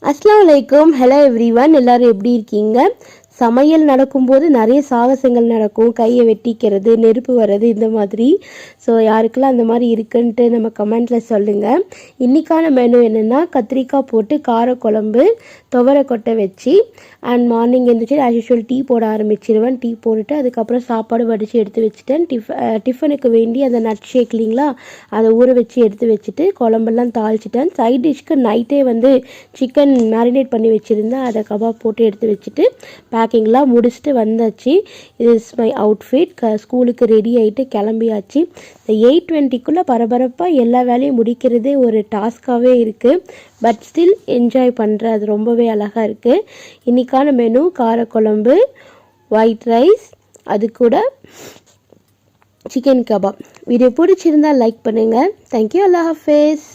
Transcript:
அஸ்ஸலாமு அலைக்கும். Hello everyone, எல்லாரும் எப்படி இருக்கீங்க? சமையல் நடக்கும்போது நிறைய சாகசங்கள் நடக்கும். கையை வெட்டிக்கிறது, நெருப்பு வர்றது, இந்த மாதிரி. ஸோ யாருக்கெல்லாம் அந்த மாதிரி இருக்குன்ட்டு நம்ம கமெண்ட்டில் சொல்லுங்கள். இன்றைக்கான மெனு என்னென்னா, கத்திரிக்காய் போட்டு காரக்குழம்பு, துவரைக்கொட்டை வச்சு அண்ட் மார்னிங் எழுந்திரிச்சு ஆஸ் யூஷுவல் டீ போட ஆரம்பிச்சிடுவேன். டீ போட்டுட்டு அதுக்கப்புறம் சாப்பாடு வடித்து எடுத்து வச்சுட்டேன். டிஃபனுக்கு வேண்டி அந்த நட் ஷேக் இல்லைங்களா, அதை ஊற வச்சு எடுத்து வச்சுட்டு குழம்பெல்லாம் தாளிச்சிட்டேன். சைட் டிஷ்க்கு நைட்டே சிக்கன் மேரினேட் பண்ணி வச்சுருந்தேன். அதை கபாப் போட்டு எடுத்து வச்சுட்டு பேக்கிங்லாம் முடிச்சுட்டு வந்தாச்சு. இது இஸ் மை அவுட்ஃபிட். ஸ்கூலுக்கு ரெடி ஆகிட்டு கிளம்பியாச்சு. இந்த 8:20க்குள்ளே பரபரப்பாக எல்லா வேலையும் முடிக்கிறதே ஒரு டாஸ்காகவே இருக்குது. பட் ஸ்டில் என்ஜாய் பண்ணுறேன். அது ரொம்பவே அழகாக இருக்குது. இன்றைக்கான மெனு காரக்குழம்பு, ஒயிட் ரைஸ், அது கூட சிக்கன் கபாப். வீடியோ பிடிச்சிருந்தால் லைக் பண்ணுங்கள். தேங்க்யூ. அல்லாஹ் ஹாஃபிஸ்.